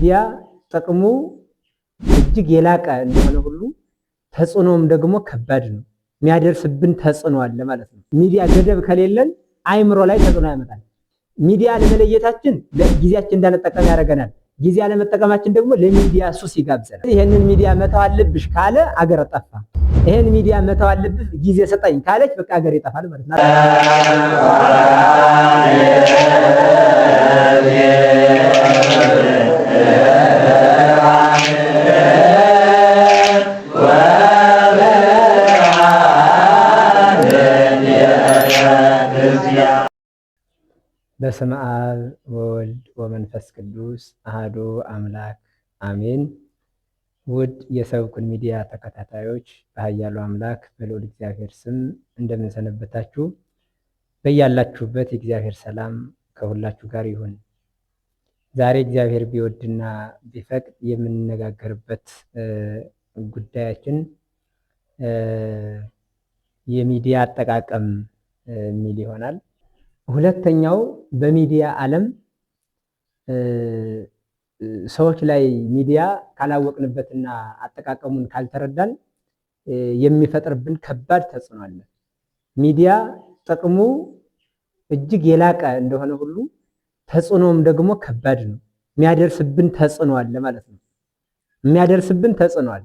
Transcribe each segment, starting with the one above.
ሚዲያ ጥቅሙ እጅግ የላቀ እንደሆነ ሁሉ ተጽዕኖም ደግሞ ከባድ ነው። የሚያደርስብን ተጽዕኖ አለ ማለት ነው። ሚዲያ ገደብ ከሌለን አይምሮ ላይ ተጽዕኖ ያመጣል። ሚዲያ ለመለየታችን ጊዜያችን እንዳንጠቀም ያደርገናል። ጊዜ አለመጠቀማችን ደግሞ ለሚዲያ ሱስ ይጋብዘናል። ይሄንን ሚዲያ መተው አለብሽ ካለ አገር ጠፋ። ይሄን ሚዲያ መተው አለብሽ ጊዜ ሰጠኝ ካለች በቃ አገር ይጠፋል ማለት ነው። በስመ አብ ወወልድ ወመንፈስ ቅዱስ አሐዱ አምላክ አሜን። ውድ የሰብኩን ሚዲያ ተከታታዮች በኃያሉ አምላክ በልዑል እግዚአብሔር ስም እንደምንሰነበታችሁ፣ በያላችሁበት የእግዚአብሔር ሰላም ከሁላችሁ ጋር ይሁን። ዛሬ እግዚአብሔር ቢወድና ቢፈቅድ የምንነጋገርበት ጉዳያችን የሚዲያ አጠቃቀም የሚል ይሆናል። ሁለተኛው በሚዲያ ዓለም ሰዎች ላይ ሚዲያ ካላወቅንበትና አጠቃቀሙን ካልተረዳን የሚፈጥርብን ከባድ ተጽዕኖ አለ። ሚዲያ ጥቅሙ እጅግ የላቀ እንደሆነ ሁሉ ተጽዕኖም ደግሞ ከባድ ነው። የሚያደርስብን ተጽዕኖ አለ ማለት ነው። የሚያደርስብን ተጽዕኖ አለ።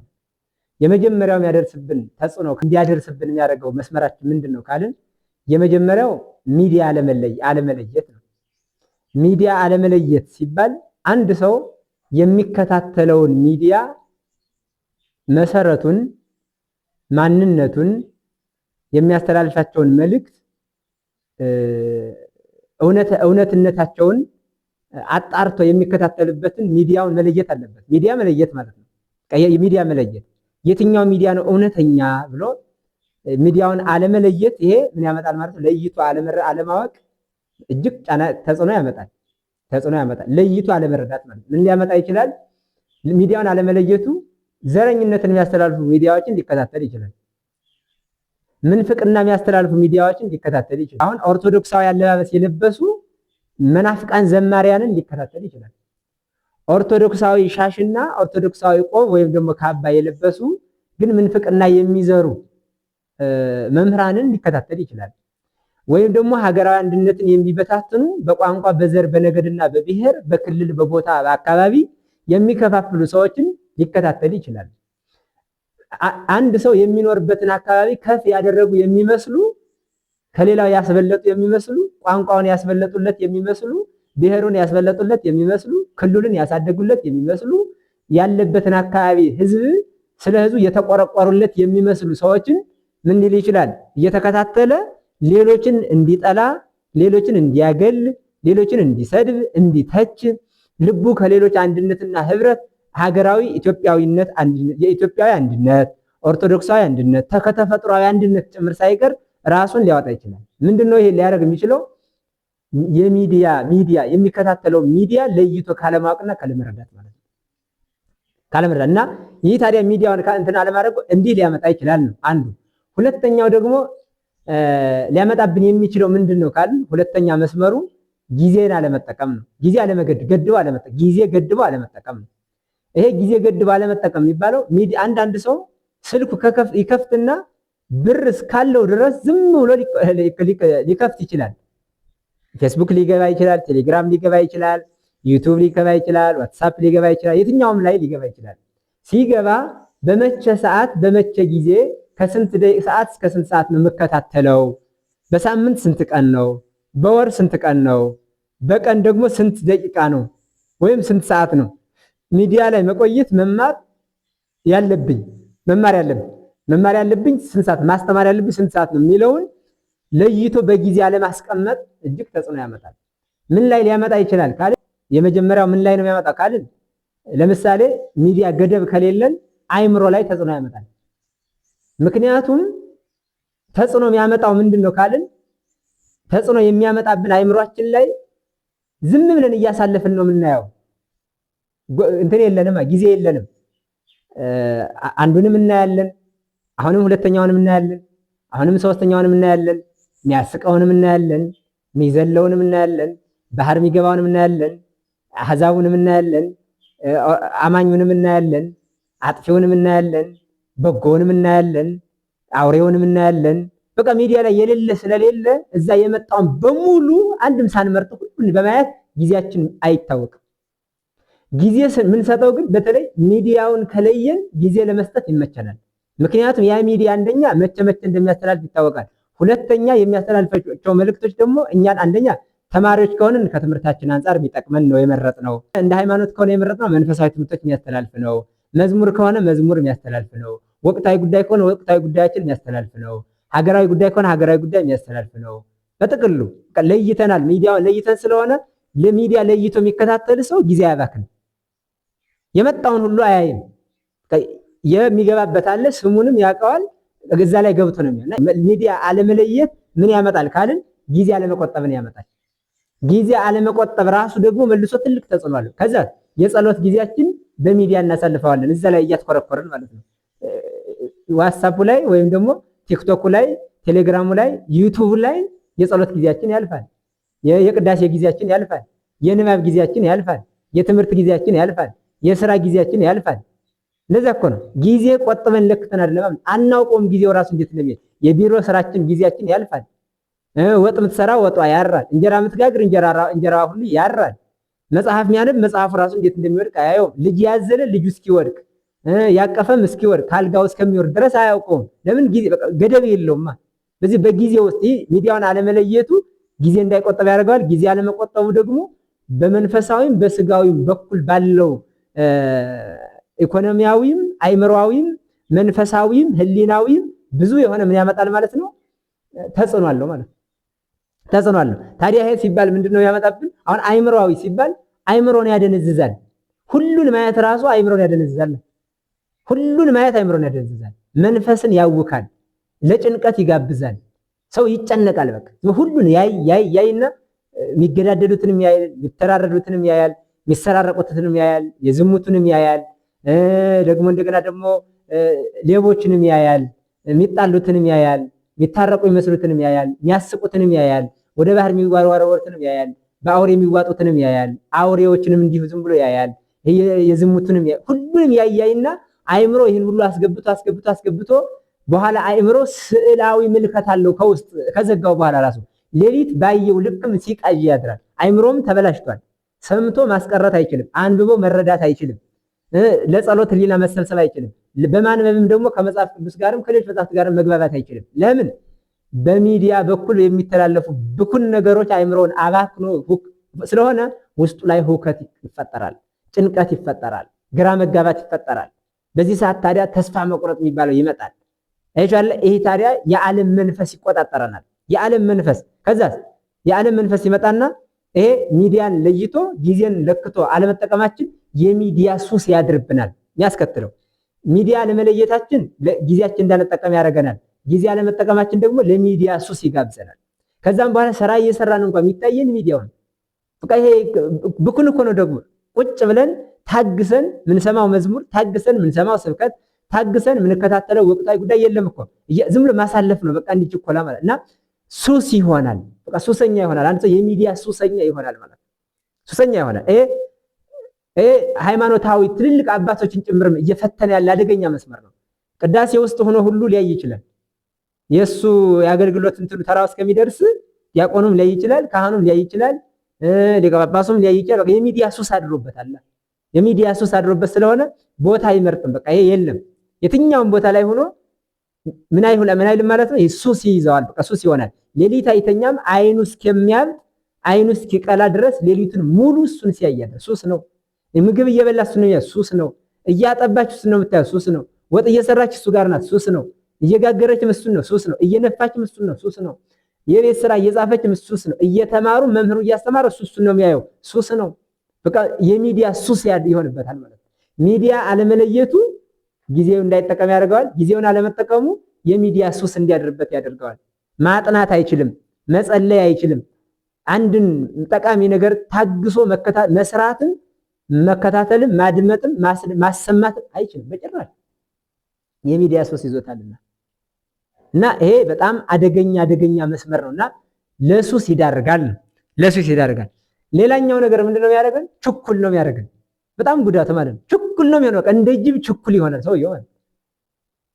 የመጀመሪያው የሚያደርስብን ተጽዕኖ እንዲያደርስብን የሚያደርገው መስመራችን ምንድን ነው ካልን የመጀመሪያው ሚዲያ አለመለየት ነው። ሚዲያ አለመለየት ሲባል አንድ ሰው የሚከታተለውን ሚዲያ መሰረቱን፣ ማንነቱን፣ የሚያስተላልፋቸውን መልእክት እውነትነታቸውን አጣርቶ የሚከታተልበትን ሚዲያውን መለየት አለበት። ሚዲያ መለየት ማለት ነው። ሚዲያ መለየት የትኛው ሚዲያ ነው እውነተኛ ብሎ ሚዲያውን አለመለየት፣ ይሄ ምን ያመጣል ማለት ነው? ለይቶ አለማወቅ እጅግ ተጽዕኖ ያመጣል። ለይቶ አለመረዳት ማለት ምን ሊያመጣ ይችላል? ሚዲያውን አለመለየቱ ዘረኝነትን የሚያስተላልፉ ሚዲያዎችን ሊከታተል ይችላል። ምንፍቅና የሚያስተላልፉ ሚዲያዎችን ሊከታተል ይችላል። አሁን ኦርቶዶክሳዊ አለባበስ የለበሱ መናፍቃን ዘማሪያንን ሊከታተል ይችላል። ኦርቶዶክሳዊ ሻሽና ኦርቶዶክሳዊ ቆብ ወይም ደግሞ ካባ የለበሱ ግን ምንፍቅና የሚዘሩ መምህራንን ሊከታተል ይችላል። ወይም ደግሞ ሀገራዊ አንድነትን የሚበታትኑ በቋንቋ በዘር በነገድና በብሔር በክልል በቦታ በአካባቢ የሚከፋፍሉ ሰዎችን ሊከታተል ይችላል። አንድ ሰው የሚኖርበትን አካባቢ ከፍ ያደረጉ የሚመስሉ፣ ከሌላው ያስበለጡ የሚመስሉ፣ ቋንቋውን ያስበለጡለት የሚመስሉ፣ ብሔሩን ያስበለጡለት የሚመስሉ፣ ክልሉን ያሳደጉለት የሚመስሉ፣ ያለበትን አካባቢ ህዝብ ስለ ህዝቡ የተቆረቆሩለት የሚመስሉ ሰዎችን ምን ሊል ይችላል? እየተከታተለ ሌሎችን እንዲጠላ፣ ሌሎችን እንዲያገል፣ ሌሎችን እንዲሰድብ፣ እንዲተች፣ ልቡ ከሌሎች አንድነትና ህብረት፣ ሀገራዊ ኢትዮጵያዊነት፣ የኢትዮጵያዊ አንድነት፣ ኦርቶዶክሳዊ አንድነት፣ ከተፈጥሯዊ አንድነት ጭምር ሳይቀር ራሱን ሊያወጣ ይችላል። ምንድነው ይሄ ሊያደርግ የሚችለው? ሚዲያ የሚከታተለው ሚዲያ ለይቶ ካለማወቅና ካለመረዳት ማለት ነው። ካለመረዳት እና ይህ ታዲያ ሚዲያውን እንትን አለማድረግ እንዲህ ሊያመጣ ይችላል ነው አንዱ። ሁለተኛው ደግሞ ሊያመጣብን የሚችለው ምንድነው ካልን ሁለተኛ መስመሩ ጊዜን አለመጠቀም ነው። ጊዜ ገድቦ አለመጠቀም ነው። ይሄ ጊዜ ገድቦ አለመጠቀም የሚባለው አንዳንድ ሰው ስልኩ ይከፍትና ብር እስካለው ድረስ ዝም ብሎ ሊከፍት ይችላል። ፌስቡክ ሊገባ ይችላል፣ ቴሌግራም ሊገባ ይችላል፣ ዩቲዩብ ሊገባ ይችላል፣ ዋትስአፕ ሊገባ ይችላል፣ የትኛውም ላይ ሊገባ ይችላል። ሲገባ በመቼ ሰዓት በመቼ ጊዜ ከስንት ሰዓት እስከ ስንት ሰዓት ነው የምከታተለው? በሳምንት ስንት ቀን ነው? በወር ስንት ቀን ነው? በቀን ደግሞ ስንት ደቂቃ ነው? ወይም ስንት ሰዓት ነው? ሚዲያ ላይ መቆየት መማር ያለብኝ ስንት ሰዓት፣ ማስተማር ያለብኝ ስንት ሰዓት ነው የሚለውን ለይቶ በጊዜ አለማስቀመጥ እጅግ ተጽዕኖ ያመጣል። ምን ላይ ሊያመጣ ይችላል ካልን የመጀመሪያው ምን ላይ ነው የሚያመጣው ካልን ለምሳሌ ሚዲያ ገደብ ከሌለን አይምሮ ላይ ተጽዕኖ ያመጣል። ምክንያቱም ተጽዕኖ የሚያመጣው ምንድነው ካልን ተጽዕኖ የሚያመጣብን አይምሮአችን ላይ ዝም ብለን እያሳለፍን ነው የምናየው። እንትን የለንም፣ ጊዜ የለንም። አንዱንም እናያለን፣ አሁንም ሁለተኛውንም እናያለን፣ አሁንም ሶስተኛውንም እናያለን፣ የሚያስቀውንም እናያለን፣ የሚዘለውንም እናያለን፣ ባህር የሚገባውንም እናያለን፣ አህዛቡንም እናያለን፣ አማኙንም እናያለን፣ አጥፊውንም እናያለን፣ በጎውንም እናያለን፣ አውሬውንም እናያለን። በቃ ሚዲያ ላይ የሌለ ስለሌለ እዛ የመጣውን በሙሉ አንድም ሳንመርጥ ሁሉን በማየት ጊዜያችን አይታወቅም። ጊዜ የምንሰጠው ግን በተለይ ሚዲያውን ከለየን ጊዜ ለመስጠት ይመቸናል። ምክንያቱም ያ ሚዲያ አንደኛ መቼ እንደሚያስተላልፍ ይታወቃል። ሁለተኛ የሚያስተላልፋቸው መልእክቶች ደግሞ እኛን አንደኛ ተማሪዎች ከሆንን ከትምህርታችን አንጻር የሚጠቅመን ነው የመረጥነው። እንደ ሃይማኖት ከሆነ የመረጥነው መንፈሳዊ ትምህርቶች የሚያስተላልፍ ነው። መዝሙር ከሆነ መዝሙር የሚያስተላልፍ ነው። ወቅታዊ ጉዳይ ከሆነ ወቅታዊ ጉዳያችን የሚያስተላልፍ ነው። ሀገራዊ ጉዳይ ከሆነ ሀገራዊ ጉዳይ የሚያስተላልፍ ነው። በጥቅሉ ለይተናል። ሚዲያውን ለይተን ስለሆነ ለሚዲያ ለይቶ የሚከታተል ሰው ጊዜ አያባክን። የመጣውን ሁሉ አያይም። የሚገባበት አለ፣ ስሙንም ያውቀዋል። እዛ ላይ ገብቶ ነው የሚሆነው። ሚዲያ አለመለየት ምን ያመጣል ካልን ጊዜ አለመቆጠብን ያመጣል። ጊዜ አለመቆጠብ ራሱ ደግሞ መልሶ ትልቅ ተጽዕኖ አለው። ከዛ የጸሎት ጊዜያችን በሚዲያ እናሳልፈዋለን። እዛ ላይ እያትኮረኮርን ማለት ነው። ዋትስአፑ ላይ ወይም ደግሞ ቲክቶኩ ላይ፣ ቴሌግራሙ ላይ፣ ዩቲዩብ ላይ የጸሎት ጊዜያችን ያልፋል። የቅዳሴ ጊዜያችን ያልፋል። የንባብ ጊዜያችን ያልፋል። የትምህርት ጊዜያችን ያልፋል። የስራ ጊዜያችን ያልፋል። እንደዛ እኮ ነው። ጊዜ ቆጥበን ለክተን አይደለም አናውቀውም። ጊዜው ራሱ እንዴት እንደሚሄድ የቢሮ ስራችን ጊዜያችን ያልፋል። ወጥ ምትሰራ ወጧ ያራል። እንጀራ ምትጋግር እንጀራ ሁሉ ያራል። መጽሐፍ የሚያነብ መጽሐፉ ራሱ እንዴት እንደሚወድቅ አያየውም። ልጅ ያዘለ ልጁ እስኪወድቅ ያቀፈም እስኪወድቅ ካልጋው እስከሚወርድ ድረስ አያውቀውም። ለምን? ጊዜ በቃ ገደብ የለውማ። በዚህ በጊዜ ውስጥ ሚዲያውን አለመለየቱ ጊዜ እንዳይቆጠብ ያደርገዋል። ጊዜ አለመቆጠቡ ደግሞ በመንፈሳዊም በስጋዊም በኩል ባለው ኢኮኖሚያዊም አይምሮአዊም መንፈሳዊም ህሊናዊም ብዙ የሆነ ምን ያመጣል ማለት ነው? ተጽዕኖ አለው ማለት ነው። ተጽዕኖ አለው። ታዲያ ይሄ ሲባል ምንድነው ያመጣብን? አሁን አይምሮአዊ ሲባል አይምሮን ያደነዝዛል። ሁሉን ማየት ራሱ አይምሮን ያደነዝዛል። ሁሉን ማየት አይምሮን ያደነዝዛል። መንፈስን ያውካል። ለጭንቀት ይጋብዛል። ሰው ይጨነቃል። በቃ ሁሉን ያይና የሚገዳደሉትንም ያያል፣ የሚተራረዱትንም ያያል፣ የሚሰራረቁትንም ያያል፣ የዝሙቱንም ያያል፣ ደግሞ እንደገና ደግሞ ሌቦችንም ያያል፣ የሚጣሉትንም ያያል፣ የሚታረቁ የሚመስሉትንም ያያል፣ የሚያስቁትንም ያያል፣ ወደ ባህር የሚዋረወሩትንም ያያል፣ በአውሬ የሚዋጡትንም ያያል፣ አውሬዎችንም እንዲሁ ዝም ብሎ ያያል፣ የዝሙቱንም ሁሉንም ያያይና አይምሮ ይህን ሁሉ አስገብቶ በኋላ አይምሮ ስዕላዊ ምልከት አለው ከውስጥ ከዘጋው በኋላ ራሱ ሌሊት ባየው ልክም ሲቃዥ ያድራል። አይምሮም ተበላሽቷል። ሰምቶ ማስቀረት አይችልም። አንብቦ መረዳት አይችልም። ለጸሎት ህሊና መሰብሰብ አይችልም። በማንበብም ደግሞ ከመጽሐፍ ቅዱስ ጋርም ከሌሎች መጽሐፍት ጋርም መግባባት አይችልም። ለምን? በሚዲያ በኩል የሚተላለፉ ብኩን ነገሮች አይምሮን አባክኖ ስለሆነ ውስጡ ላይ ሁከት ይፈጠራል፣ ጭንቀት ይፈጠራል፣ ግራ መጋባት ይፈጠራል። በዚህ ሰዓት ታዲያ ተስፋ መቁረጥ የሚባለው ይመጣል። ይሄ ታዲያ የዓለም መንፈስ ይቆጣጠረናል። የዓለም መንፈስ ከዛስ የዓለም መንፈስ ይመጣና ይሄ ሚዲያን ለይቶ ጊዜን ለክቶ አለመጠቀማችን የሚዲያ ሱስ ያድርብናል። የሚያስከትለው ሚዲያ ለመለየታችን ጊዜያችን እንዳንጠቀም ያደርገናል። ጊዜ አለመጠቀማችን ደግሞ ለሚዲያ ሱስ ይጋብዘናል። ከዛም በኋላ ስራ እየሰራን እንኳን የሚታየን ሚዲያውን በቃ ይሄ ብኩን እኮ ነው። ደግሞ ቁጭ ብለን ታግሰን ምንሰማው መዝሙር፣ ታግሰን ምንሰማው ስብከት፣ ታግሰን ምንከታተለው ወቅታዊ ጉዳይ የለም እኮ ዝም ብሎ ማሳለፍ ነው። በቃ እንዲችኮላ ማለት እና ሱስ ይሆናል። በቃ ሱሰኛ ይሆናል። አንተ የሚዲያ ሱሰኛ ይሆናል ማለት ሱሰኛ ይሆናል። ይሄ ሃይማኖታዊ ትልልቅ አባቶችን ጭምር እየፈተነ ያለ አደገኛ መስመር ነው። ቅዳሴ ውስጥ ሆኖ ሁሉ ሊያይ ይችላል። የሱ የአገልግሎት እንትኑ ተራው እስከሚደርስ ዲያቆኑም ሊያይ ይችላል፣ ካህኑም ሊያይ ይችላል፣ ሊቀ ጳጳሱም ሊያይ ይችላል። የሚዲያ ሱስ አድሮበታል። የሚዲያ ሱስ አድሮበት ስለሆነ ቦታ አይመርጥም። በቃ ይሄ የለም። የትኛውም ቦታ ላይ ሆኖ ምን አይልም ማለት ነው። ሱስ ይይዘዋል። በቃ ሱስ ይሆናል። ሌሊት አይተኛም። አይኑ እስከሚያብጥ አይኑ እስኪቀላ ድረስ ሌሊቱን ሙሉ እሱን ሲያያል። ሱስ ነው። ምግብ እየበላ እሱ ነው፣ ሱስ ነው። እያጠባች እሱ ነው የምታየው፣ ሱስ ነው። ወጥ እየሰራች እሱ ጋር ናት፣ ሱስ ነው። እየጋገረችም እሱ ነው፣ ሱስ ነው። እየነፋችም እሱ ነው፣ ሱስ ነው። የቤት ስራ እየጻፈችም ሱስ ነው። እየተማሩ መምህሩ እያስተማረ እሱ ነው የሚያየው፣ ሱስ ነው። በቃ የሚዲያ ሱስ ይሆንበታል ማለት ነው። ሚዲያ አለመለየቱ ጊዜው እንዳይጠቀም ያደርገዋል። ጊዜውን አለመጠቀሙ የሚዲያ ሱስ እንዲያድርበት ያደርገዋል። ማጥናት አይችልም፣ መጸለይ አይችልም። አንድን ጠቃሚ ነገር ታግሶ መስራትን መከታተልም ማድመጥም ማሰማትም አይችልም በጭራሽ። የሚዲያ ሱስ ይዞታልና እና ይሄ በጣም አደገኛ መስመር ነውና ለሱስ ይዳርጋል። ሌላኛው ነገር ምንድነው የሚያደርገን? ችኩል ነው የሚያደርገን። በጣም ጉዳት ማለት ነው። ችኩል ነው የሚሆነው። እንደ ጅብ ችኩል ይሆናል ሰውየው ማለት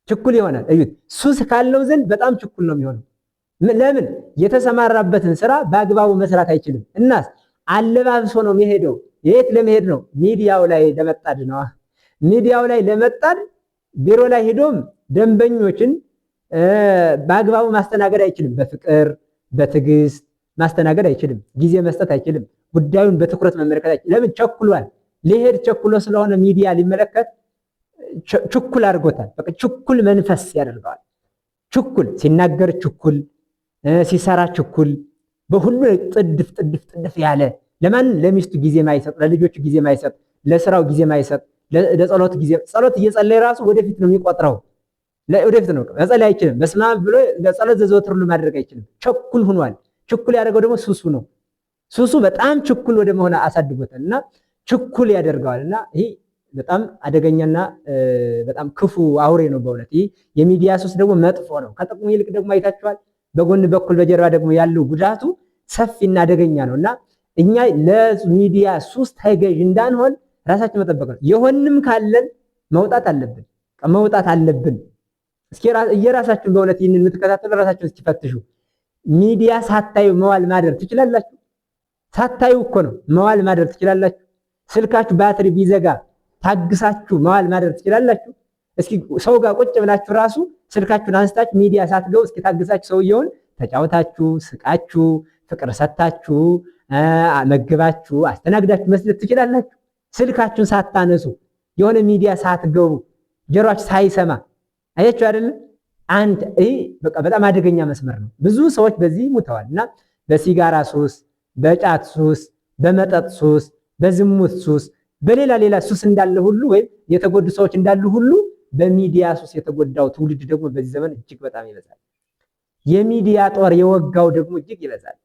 ችኩል ይሆናል። እዩት፣ ሱስ ካለው ዘንድ በጣም ችኩል ነው የሚሆነው። ለምን? የተሰማራበትን ስራ በአግባቡ መስራት አይችልም። እናስ አለባብሶ ነው የሚሄደው። የት ለመሄድ ነው? ሚዲያው ላይ ለመጣድ ነው። ሚዲያው ላይ ለመጣድ ቢሮ ላይ ሄዶም ደንበኞችን በአግባቡ ማስተናገድ አይችልም። በፍቅር በትዕግስት ማስተናገድ አይችልም። ጊዜ መስጠት አይችልም። ጉዳዩን በትኩረት መመልከት አይችልም። ለምን? ቸኩሏል። ሊሄድ ቸኩሎ ስለሆነ ሚዲያ ሊመለከት ችኩል አድርጎታል። በቃ ችኩል መንፈስ ያደርገዋል። ችኩል ሲናገር፣ ችኩል ሲሰራ፣ ችኩል በሁሉ ጥድፍ ጥድፍ ጥድፍ ያለ ለማን? ለሚስቱ ጊዜ ማይሰጥ፣ ለልጆቹ ጊዜ ማይሰጥ፣ ለስራው ጊዜ ማይሰጥ፣ ለጸሎት ጊዜ ጸሎት እየጸለየ ራሱ ወደፊት ነው የሚቆጥረው። ወደፊት ነው መጸለይ አይችልም። በስመ አብ ብሎ ለጸሎት ዘወትር ሁሉ ማድረግ አይችልም። ችኩል ሆኗል። ችኩል ያደረገው ደግሞ ሱሱ ነው። ሱሱ በጣም ችኩል ወደ መሆን አሳድጎታል እና ችኩል ያደርገዋል እና ይህ በጣም አደገኛና በጣም ክፉ አውሬ ነው በእውነት። ይህ የሚዲያ ሱስ ደግሞ መጥፎ ነው። ከጥቅሙ ይልቅ ደግሞ አይታችኋል፣ በጎን በኩል በጀርባ ደግሞ ያለው ጉዳቱ ሰፊና አደገኛ ነው እና እኛ ለሚዲያ ሱስ ተገዥ እንዳንሆን ራሳችን መጠበቅ ነው። የሆንም ካለን መውጣት አለብን፣ መውጣት አለብን። እስኪ እየራሳችሁን በእውነት ይህንን የምትከታተሉ ራሳችሁን እስኪፈትሹ። ሚዲያ ሳታዩ መዋል ማደር ትችላላችሁ? ሳታዩ እኮ ነው መዋል ማደር ትችላላችሁ? ስልካችሁ ባትሪ ቢዘጋ ታግሳችሁ መዋል ማደር ትችላላችሁ? እስኪ ሰው ጋር ቁጭ ብላችሁ ራሱ ስልካችሁን አንስታችሁ ሚዲያ ሳትገቡ እስኪ ታግሳችሁ ሰውየውን ተጫውታችሁ ስቃችሁ ፍቅር ሰታችሁ መግባችሁ አስተናግዳችሁ መስለት ትችላላችሁ? ስልካችሁን ሳታነሱ የሆነ ሚዲያ ሳትገቡ ጆሮአችሁ ሳይሰማ አያችሁ አይደለም? ይህ በቃ በጣም አደገኛ መስመር ነው። ብዙ ሰዎች በዚህ ሙተዋል እና በሲጋራ ሱስ፣ በጫት ሱስ፣ በመጠጥ ሱስ፣ በዝሙት ሱስ፣ በሌላ ሌላ ሱስ እንዳለ ሁሉ ወይም የተጎዱ ሰዎች እንዳሉ ሁሉ በሚዲያ ሱስ የተጎዳው ትውልድ ደግሞ በዚህ ዘመን እጅግ በጣም ይበዛል። የሚዲያ ጦር የወጋው ደግሞ እጅግ ይበዛል።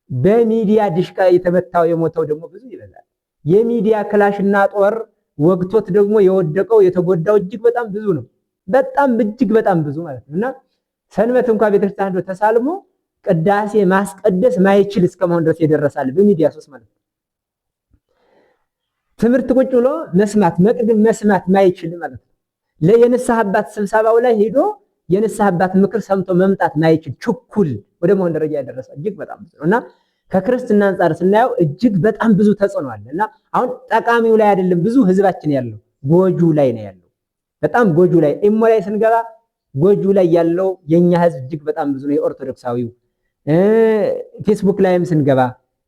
በሚዲያ ድሽቃ የተመታው የሞተው ደግሞ ብዙ ይበዛል። የሚዲያ ክላሽና ጦር ወግቶት ደግሞ የወደቀው የተጎዳው እጅግ በጣም ብዙ ነው። በጣም እጅግ በጣም ብዙ ማለት ነው እና ሰንበት እንኳን ቤተክርስቲያን ሄዶ ተሳልሞ ቅዳሴ ማስቀደስ ማይችል እስከመሆን ድረስ የደረሳል በሚዲያ ሱስ ማለት ነው። ትምህርት ቁጭ ብሎ መስማት መቅድም መስማት ማይችል ማለት ነው። ለየንስሐ አባት ስብሰባው ላይ ሄዶ የንስሐ አባት ምክር ሰምቶ መምጣት ማይችል ችኩል ወደ መሆን ደረጃ ያደረሰ እጅግ በጣም ብዙ ነው እና ከክርስትና አንጻር ስናየው እጅግ በጣም ብዙ ተጽዕኖ አለ እና አሁን ጠቃሚው ላይ አይደለም ብዙ ህዝባችን ያለው ጎጁ ላይ ነው ያለው። በጣም ጎጁ ላይ ኢሞ ላይ ስንገባ ጎጁ ላይ ያለው የኛ ህዝብ እጅግ በጣም ብዙ ነው። የኦርቶዶክሳዊው ፌስቡክ ላይም ስንገባ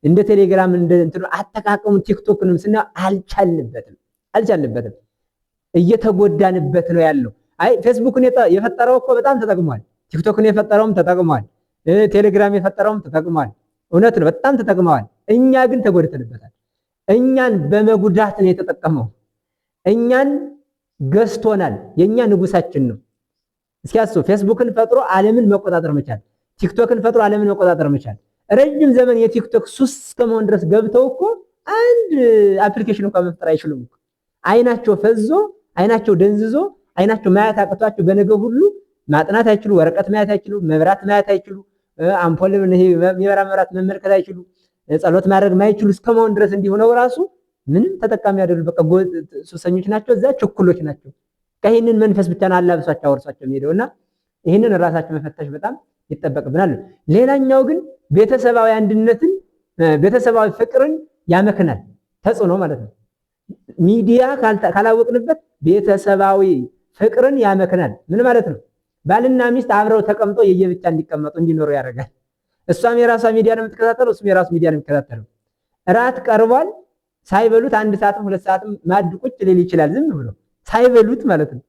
እንደ ቴሌግራም እንደ እንትኑ አጠቃቀሙ ቲክቶክንም ስናየው አልቻልንበትም እየተጎዳንበት ነው ያለው። አይ ፌስቡክን የፈጠረው እኮ በጣም ተጠቅሟል። ቲክቶክን የፈጠረውም ተጠቅሟል። ቴሌግራም የፈጠረውም ተጠቅሟል። እውነት ነው፣ በጣም ተጠቅመዋል። እኛ ግን ተጎድተንበታል። እኛን በመጉዳት ነው የተጠቀመው። እኛን ገዝቶናል። የኛ ንጉሳችን ነው። እስኪ አስቡ፣ ፌስቡክን ፈጥሮ ዓለምን መቆጣጠር መቻል፣ ቲክቶክን ፈጥሮ ዓለምን መቆጣጠር መቻል። ረጅም ዘመን የቲክቶክ ሱስ እስከመሆን ድረስ ገብተው እኮ አንድ አፕሊኬሽን እንኳን መፍጠር አይችሉም። አይናቸው ፈዞ፣ አይናቸው ደንዝዞ፣ አይናቸው ማየት አቅቷቸው በነገ ሁሉ ማጥናት አይችሉ፣ ወረቀት ማየት አይችሉ፣ መብራት ማየት አይችሉ፣ አምፖል የሚበራ መብራት መመልከት አይችሉ፣ ጸሎት ማድረግ ማይችሉ እስከመሆን ድረስ እንዲሆነው ራሱ ምንም ተጠቃሚ አይደሉም። በቃ ሱሰኞች ናቸው፣ እዛ ችኩሎች ናቸው። ከይህንን መንፈስ ብቻ አላብሷቸው አወርሷቸው የሚሄደውና ይህንን ራሳቸው መፈተሽ በጣም ይጠበቅብናል። ሌላኛው ግን ቤተሰባዊ አንድነትን ቤተሰባዊ ፍቅርን ያመክናል። ተጽዕኖ ማለት ነው። ሚዲያ ካላወቅንበት ቤተሰባዊ ፍቅርን ያመክናል። ምን ማለት ነው? ባልና ሚስት አብረው ተቀምጦ የየብቻ እንዲቀመጡ እንዲኖሩ ያደርጋል። እሷም የራሷ ሚዲያ ነው የምትከታተለው፣ እሱም የራሱ ሚዲያ ነው የሚከታተለው። እራት ቀርቧል። ሳይበሉት 1 ሰዓትም 2 ሰዓትም ማድ ቁጭ ሊል ይችላል። ዝም ብሎ ሳይበሉት ማለት ነው።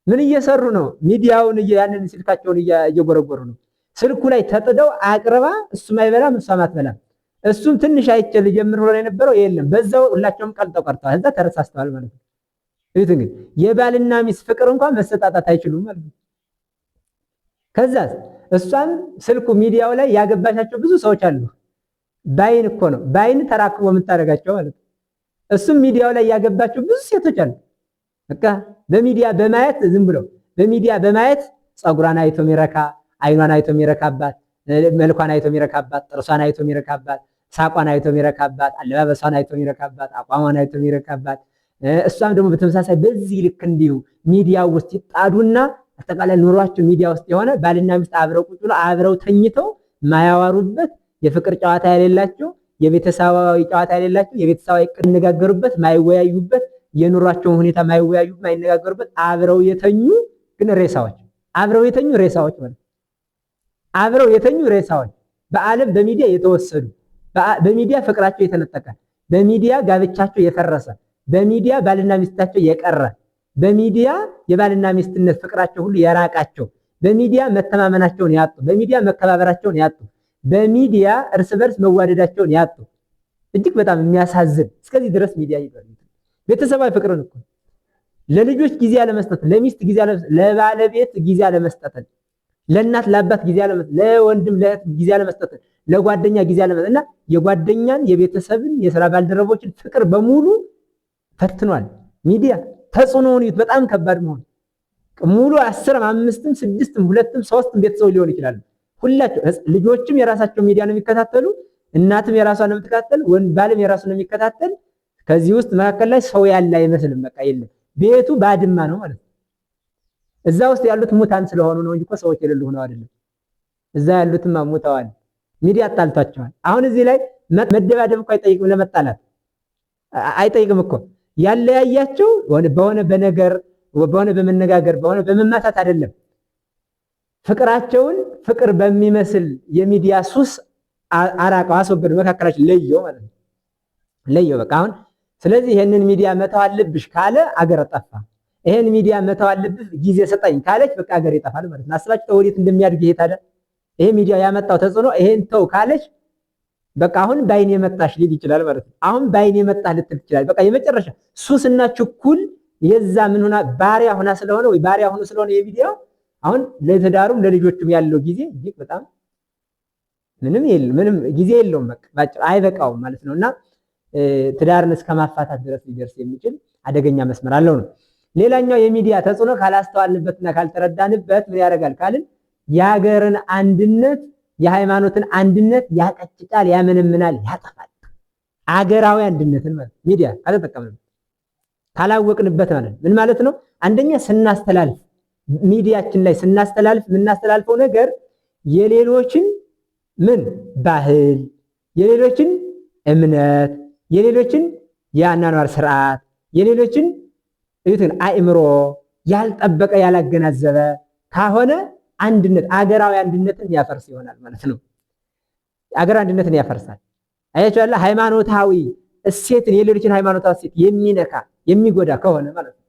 ምን እየሰሩ ነው? ሚዲያውን ያንን ስልካቸውን እየጎረጎሩ ነው። ስልኩ ላይ ተጥደው አቅርባ እሱም አይበላም እሷም አትበላም። እሱም ትንሽ አይቼ ልጀምር ብሎ የነበረው የለም፣ በዛው ሁላቸውም ቀልጠው ቀርተዋል። እዛ ተረሳስተዋል ማለት ነው። እዩት እንግዲህ የባልና ሚስት ፍቅር እንኳን መሰጣጣት አይችሉም ማለት ነው። ከዛ እሷም ስልኩ ሚዲያው ላይ ያገባሻቸው ብዙ ሰዎች አሉ። ባይን እኮ ነው ባይን ተራክቦ የምታደርጋቸው ማለት ነው። እሱም ሚዲያው ላይ ያገባቸው ብዙ ሴቶች አሉ። በቃ በሚዲያ በማየት ዝም ብሎ በሚዲያ በማየት ጸጉሯን አይቶ የሚረካ፣ አይኗን አይቶ የሚረካባት፣ መልኳን አይቶ የሚረካባት፣ ጥርሷን አይቶ የሚረካባት፣ ሳቋን አይቶ የሚረካባት፣ አለባበሷን አይቶ የሚረካባት፣ አቋሟን አይቶ የሚረካባት፣ እሷም ደግሞ በተመሳሳይ በዚህ ልክ እንዲሁ ሚዲያ ውስጥ ይጣዱና አጠቃላይ ኑሯቸው ሚዲያ ውስጥ የሆነ ባልና ሚስት አብረው ቁጭ ብለው አብረው ተኝተው ማያዋሩበት የፍቅር ጨዋታ የሌላቸው የቤተሰባዊ ጨዋታ የሌላቸው የቤተሰባዊ የሚነጋገሩበት ማይወያዩበት የኑሯቸውን ሁኔታ ማይወያዩበት ማይነጋገሩበት አብረው የተኙ ግን ሬሳዎች አብረው የተኙ ሬሳዎች ማለት አብረው የተኙ ሬሳዎች በዓለም በሚዲያ የተወሰዱ በሚዲያ ፍቅራቸው የተነጠቀ በሚዲያ ጋብቻቸው የፈረሰ በሚዲያ ባልና ሚስታቸው የቀረ በሚዲያ የባልና ሚስትነት ፍቅራቸው ሁሉ የራቃቸው በሚዲያ መተማመናቸውን ያጡ በሚዲያ መከባበራቸውን ያጡ በሚዲያ እርስ በርስ መዋደዳቸውን ያጡ እጅግ በጣም የሚያሳዝን እስከዚህ ድረስ ሚዲያ ይባል ቤተሰባዊ ፍቅርን እኮ ለልጆች ጊዜ ያለመስጠት ለሚስት ጊዜ ያለመስጠት ለባለቤት ጊዜ ያለመስጠት ለእናት ለአባት ጊዜ ያለመስጠት ለወንድም ለእህት ጊዜ ያለመስጠት ለጓደኛ ጊዜ ያለመስጠት እና የጓደኛን የቤተሰብን የሥራ ባልደረቦችን ፍቅር በሙሉ ፈትኗል ሚዲያ ተጽዕኖውን በጣም ከባድ መሆን ሙሉ 10 5 6 2 3 ቤተሰብ ሊሆን ይችላል ሁላቸው ልጆችም የራሳቸው ሚዲያ ነው የሚከታተሉ እናትም የራሷን ነው የምትከታተል ወንድ ባልም የራሱን ነው የሚከታተል ከዚህ ውስጥ መካከል ላይ ሰው ያለ አይመስልም በቃ የለም ቤቱ ባድማ ነው ማለት ነው እዛ ውስጥ ያሉት ሙታን ስለሆኑ ነው እንጂ እኮ ሰዎች የሌሉ ሆነው አይደለም እዛ ያሉትም ሙተዋል ሚዲያ አጣልቷቸዋል አሁን እዚህ ላይ መደባደብ እኮ አይጠይቅም ለመጣላት አይጠይቅም እኮ ያለያያቸው በሆነ በነገር በሆነ በመነጋገር በሆነ በመማታት አይደለም ፍቅራቸውን ፍቅር በሚመስል የሚዲያ ሱስ አራቀው አስወገዱ መካከላቸው ለየው ማለት ነው ለየው በቃ አሁን ስለዚህ ይሄንን ሚዲያ መተው አለብሽ ካለ አገር ጠፋ ይሄን ሚዲያ መተው አለብሽ ጊዜ ሰጠኝ ካለች በቃ አገር ይጠፋል ማለት ነው አስባችሁ ወዴት እንደሚያድግ ይሄ ታዲያ ይሄ ሚዲያ ያመጣው ተጽዕኖ ይሄን ተው ካለች በቃ አሁን ባይን የመጣሽ ሊል ይችላል ማለት ነው አሁን ባይን የመጣ ልትል ይችላል በቃ የመጨረሻ ሱስና ችኩል የዛ ምን ሆና ባሪያ ሆና ስለሆነ ወይ ባሪያ ሆኖ ስለሆነ የቪዲዮ አሁን ለተዳሩም ለልጆችም ያለው ጊዜ እጅግ በጣም ምንም ጊዜ የለውም በቃ አይበቃውም ማለት ነውና ትዳርን እስከማፋታት ድረስ ሊደርስ የሚችል አደገኛ መስመር አለው ነው ሌላኛው የሚዲያ ተጽዕኖ ካላስተዋልንበትና ካልተረዳንበት ምን ያደርጋል ካልን የሀገርን አንድነት የሃይማኖትን አንድነት ያቀጭጫል ያመነምናል ያጠፋል አገራዊ አንድነትን ማለት ሚዲያ ካልተጠቀምንበት ካላወቅንበት ማለት ምን ማለት ነው አንደኛ ስናስተላልፍ ሚዲያችን ላይ ስናስተላልፍ የምናስተላልፈው ነገር የሌሎችን ምን ባህል የሌሎችን እምነት የሌሎችን የአኗኗር ስርዓት የሌሎችን አእምሮ ያልጠበቀ ያላገናዘበ ካሆነ አንድነት አገራዊ አንድነትን ያፈርስ ይሆናል ማለት ነው አገር አንድነትን ያፈርሳል አያችሁ ያለ ሃይማኖታዊ እሴትን የሌሎችን ሃይማኖታዊ እሴት የሚነካ የሚጎዳ ከሆነ ማለት ነው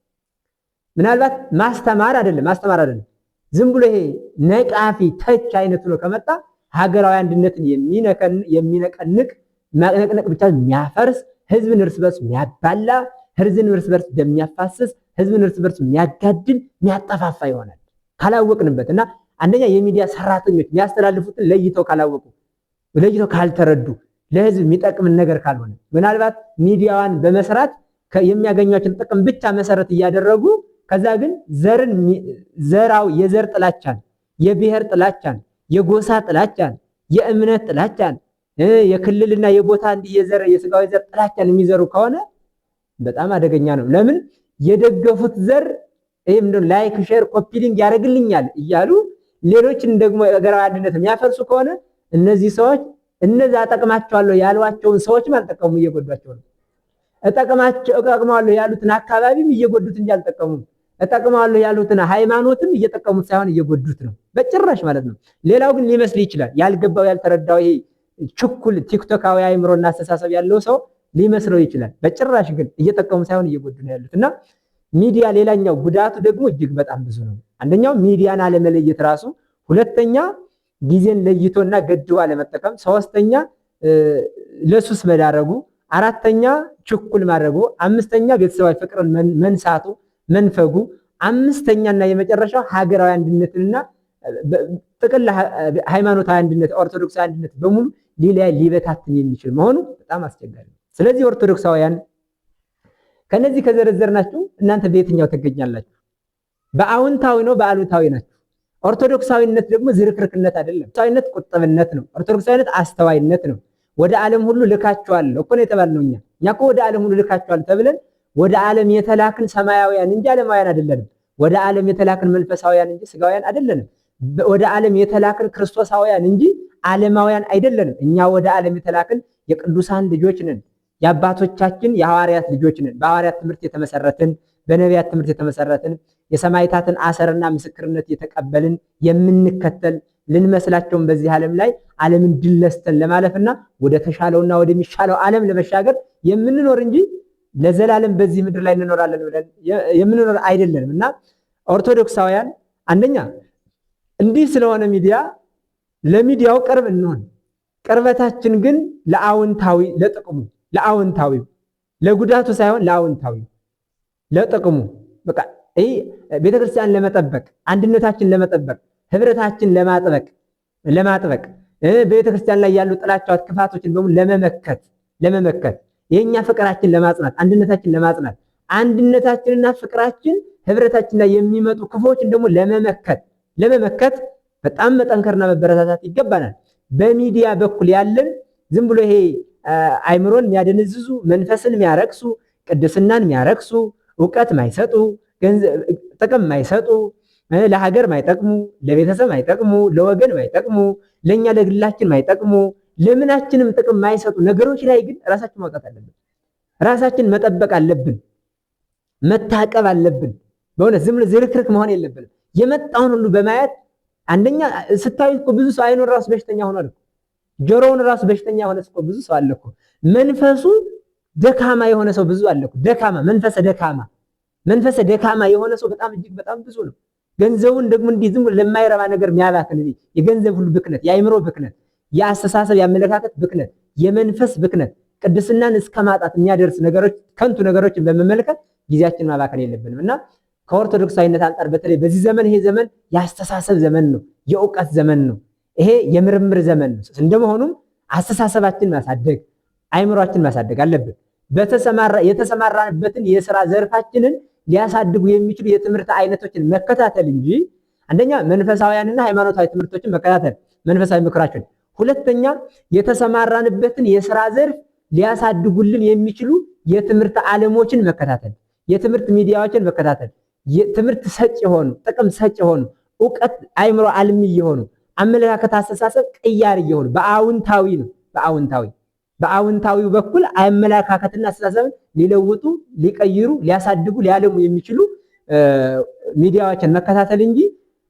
ምናልባት ማስተማር አይደለም ዝም ብሎ ይሄ ነቃፊ ተች አይነት ነው ከመጣ ሀገራዊ አንድነትን የሚነቀንቅ ማቅነቅነቅ ብቻ የሚያፈርስ ህዝብን እርስ በርስ የሚያባላ ህዝብን እርስ በርስ የሚያፋስስ ህዝብን እርስ በርስ የሚያጋድል የሚያጠፋፋ ይሆናል ካላወቅንበትና አንደኛ የሚዲያ ሰራተኞች የሚያስተላልፉትን ለይተው ካላወቁ ለይተው ካልተረዱ ለህዝብ የሚጠቅም ነገር ካልሆነ ምናልባት ሚዲያዋን በመስራት የሚያገኟቸውን ጥቅም ብቻ መሰረት እያደረጉ ከዛ ግን የዘር ጥላቻን የብሔር ጥላቻን የጎሳ ጥላቻን የእምነት ጥላቻን የክልልና የቦታ የዘር የስጋዊ ዘር ጥላቻን የሚዘሩ ከሆነ በጣም አደገኛ ነው ለምን የደገፉት ዘር ይሄም ነው ላይክ ሼር ኮፒ ሊንክ ያደርግልኛል እያሉ ሌሎችን ደግሞ አገራዊ አንድነት የሚያፈርሱ ከሆነ እነዚህ ሰዎች እነዛ አጠቅማቸዋለሁ ያሏቸውን ሰዎች ማልጠቀሙ እየጎዷቸው ነው እጠቅማለሁ ያሉትን አካባቢም እየጎዱት እንጂ አልጠቀሙም እጠቅማለሁ ያሉትን ሃይማኖትም እየጠቀሙት ሳይሆን እየጎዱት ነው በጭራሽ ማለት ነው ሌላው ግን ሊመስል ይችላል ያልገባው ያልተረዳው ይሄ ችኩል ቲክቶካዊ አእምሮና አስተሳሰብ ያለው ሰው ሊመስለው ይችላል በጭራሽ ግን እየጠቀሙ ሳይሆን እየጎዱ ነው ያሉትና ሚዲያ ሌላኛው ጉዳቱ ደግሞ እጅግ በጣም ብዙ ነው አንደኛው ሚዲያን አለመለየት ራሱ ሁለተኛ ጊዜን ለይቶና ገድቦ አለመጠቀም ሶስተኛ ለሱስ መዳረጉ አራተኛ ችኩል ማድረጉ አምስተኛ ቤተሰባዊ ፍቅርን መንሳቱ መንፈጉ አምስተኛና የመጨረሻው ሀገራዊ አንድነትና ጥቅል ሃይማኖታዊ አንድነት ኦርቶዶክሳዊ አንድነት በሙሉ ሊበታትን የሚችል መሆኑ በጣም አስቸጋሪ ነው ስለዚህ ኦርቶዶክሳውያን ከነዚህ ከዘረዘርናችሁ እናንተ በየትኛው ትገኛላችሁ በአዎንታዊ ነው በአሉታዊ ናችሁ ኦርቶዶክሳዊነት ደግሞ ዝርክርክነት አይደለም ኦርቶዶክሳዊነት ቁጥብነት ነው ኦርቶዶክሳዊነት አስተዋይነት ነው ወደ ዓለም ሁሉ ልካቸዋለሁ እኮ ነው የተባልነው። እኛ እኮ ወደ ዓለም ሁሉ ልካቸዋል ተብለን ወደ ዓለም የተላክን ሰማያውያን እንጂ ዓለማውያን አይደለንም። ወደ ዓለም የተላክን መንፈሳውያን እንጂ ስጋውያን አይደለንም። ወደ ዓለም የተላክን ክርስቶሳውያን እንጂ ዓለማውያን አይደለንም። እኛ ወደ ዓለም የተላክን የቅዱሳን ልጆች ነን። የአባቶቻችን የሐዋርያት ልጆች ነን። በሐዋርያት ትምህርት የተመሰረትን፣ በነቢያት ትምህርት የተመሰረትን፣ የሰማዕታትን አሰርና ምስክርነት የተቀበልን የምንከተል ልንመስላቸውም በዚህ ዓለም ላይ ዓለምን ድል ነስተን ለማለፍና ወደ ተሻለውና ወደሚሻለው ዓለም ለመሻገር የምንኖር እንጂ ለዘላለም በዚህ ምድር ላይ እንኖራለን ብለን የምንኖር አይደለንም። እና ኦርቶዶክሳውያን አንደኛ እንዲህ ስለሆነ ሚዲያ ለሚዲያው ቅርብ እንሆን። ቅርበታችን ግን ለአዎንታዊ ለጥቅሙ ለአዎንታዊ ለጉዳቱ ሳይሆን ለአዎንታዊ ለጥቅሙ በቃ ይሄ ቤተክርስቲያን ለመጠበቅ አንድነታችን ለመጠበቅ ህብረታችን ለማጥበቅ ቤተክርስቲያን ላይ ያሉ ጥላቻዎች ክፋቶችን በሙሉ ለመመከት የኛ ፍቅራችን ለማጽናት አንድነታችን ለማጽናት አንድነታችንና ፍቅራችን ህብረታችን ላይ የሚመጡ ክፎችን ደግሞ ለመመከት በጣም መጠንከርና መበረታታት ይገባናል። በሚዲያ በኩል ያለን ዝም ብሎ ይሄ አይምሮን የሚያደነዝዙ መንፈስን የሚያረክሱ ቅድስናን የሚያረክሱ ዕውቀት ማይሰጡ ጥቅም ማይሰጡ ለሀገር ማይጠቅሙ ለቤተሰብ ማይጠቅሙ ለወገን ማይጠቅሙ ለኛ ለግላችን ማይጠቅሙ ለምናችንም ጥቅም ማይሰጡ ነገሮች ላይ ግን ራሳችን ማውጣት አለብን። ራሳችን መጠበቅ አለብን። መታቀብ አለብን። በእውነት ዝም ብሎ ዝርክርክ መሆን የለብንም። የመጣውን ሁሉ በማየት አንደኛ ስታዩት እኮ ብዙ ሰው አይኑን ራሱ በሽተኛ ሆኗል እኮ ጆሮውን ራሱ በሽተኛ ሆነ እኮ ብዙ ሰው አለ እኮ መንፈሱ ደካማ የሆነ ሰው ብዙ አለ እኮ ደካማ መንፈሰ ደካማ የሆነ ሰው በጣም እጅግ በጣም ብዙ ነው። ገንዘቡን ደግሞ እንዲህ ዝም ብሎ ለማይረባ ነገር የሚያባክን የገንዘብ ሁሉ ብክነት፣ የአይምሮ ብክነት፣ የአስተሳሰብ የአመለካከት ብክነት፣ የመንፈስ ብክነት ቅድስናን እስከማጣት የሚያደርስ ነገሮች ከንቱ ነገሮችን በመመልከት ጊዜያችንን ማባከን የለብንም እና ከኦርቶዶክሳዊነት አንጻር በተለይ በዚህ ዘመን ይሄ ዘመን የአስተሳሰብ ዘመን ነው፣ የእውቀት ዘመን ነው፣ ይሄ የምርምር ዘመን ነው። እንደመሆኑም አስተሳሰባችን ማሳደግ አይምሮአችን ማሳደግ አለብን። የተሰማራንበትን የሥራ ዘርፋችንን ሊያሳድጉ የሚችሉ የትምህርት አይነቶችን መከታተል እንጂ አንደኛ መንፈሳዊያንና ሃይማኖታዊ ትምህርቶችን መከታተል መንፈሳዊ ምክራችን፣ ሁለተኛ የተሰማራንበትን የሥራ ዘርፍ ሊያሳድጉልን የሚችሉ የትምህርት ዓለሞችን መከታተል፣ የትምህርት ሚዲያዎችን መከታተል፣ የትምህርት ሰጭ የሆኑ ጥቅም ሰጭ የሆኑ ዕውቀት አይምሮ አልሚ የሆኑ አመለካከት አስተሳሰብ ቀያሪ የሆኑ በአዎንታዊው በኩል አመለካከትና አስተሳሰብን ሊለውጡ ሊቀይሩ ሊያሳድጉ ሊያለሙ የሚችሉ ሚዲያዎችን መከታተል እንጂ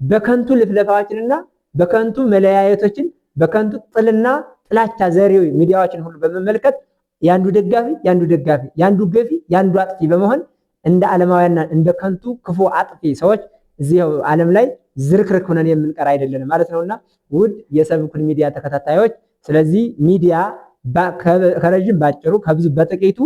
በከንቱ ልፍለፋዎችንና በከንቱ መለያየቶችን በከንቱ ጥልና ጥላቻ ዘሬው ሚዲያዎችን ሁሉ በመመልከት ያንዱ ደጋፊ ያንዱ ገፊ ያንዱ አጥፊ በመሆን እንደ ዓለማውያንና እንደ ከንቱ ክፉ አጥፊ ሰዎች እዚህ ዓለም ላይ ዝርክርክ ሆነን የምንቀር አይደለም ማለት ነውና ውድ የሰብኩን ሚዲያ ተከታታዮች፣ ስለዚህ ሚዲያ ከረጅም ባጭሩ ከብዙ በጥቂቱ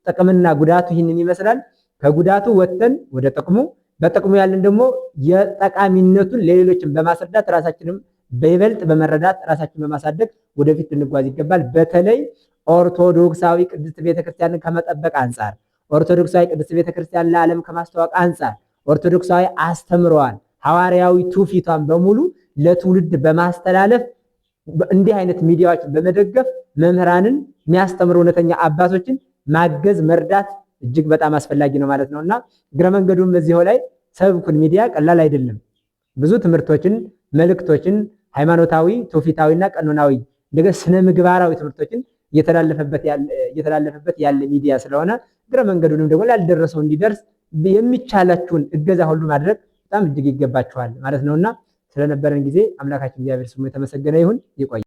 ጥቅምና ጉዳቱ ይህንን ይመስላል። ከጉዳቱ ወጥተን ወደ ጥቅሙ በጥቅሙ ያለን ደግሞ የጠቃሚነቱን ለሌሎችን በማስረዳት ራሳችንም በይበልጥ በመረዳት ራሳችንን በማሳደግ ወደፊት ልንጓዝ ይገባል። በተለይ ኦርቶዶክሳዊ ቅድስት ቤተክርስቲያንን ከመጠበቅ አንጻር ኦርቶዶክሳዊ ቅድስት ቤተክርስቲያን ለዓለም ከማስተዋወቅ አንጻር ኦርቶዶክሳዊ አስተምሯል ሐዋርያዊ ትውፊቷን በሙሉ ለትውልድ በማስተላለፍ እንዲህ አይነት ሚዲያዎችን በመደገፍ መምህራንን የሚያስተምሩ እውነተኛ አባቶችን ማገዝ መርዳት እጅግ በጣም አስፈላጊ ነው ማለት ነውና እግረ መንገዱን በዚሁ ላይ ሰብኩን ሚዲያ ቀላል አይደለም። ብዙ ትምህርቶችን መልእክቶችን ሃይማኖታዊ ትውፊታዊና ቀኖናዊ እንደገና ስነ ምግባራዊ ትምህርቶችን እየተላለፈበት ያለ ሚዲያ ስለሆነ እግረ መንገዱንም ደግሞ ላልደረሰው እንዲደርስ የሚቻላችሁን እገዛ ሁሉ ማድረግ በጣም እጅግ ይገባችኋል ማለት ነውና ስለነበረን ጊዜ አምላካችን እግዚአብሔር ስሙ የተመሰገነ ይሁን። ይቆይ።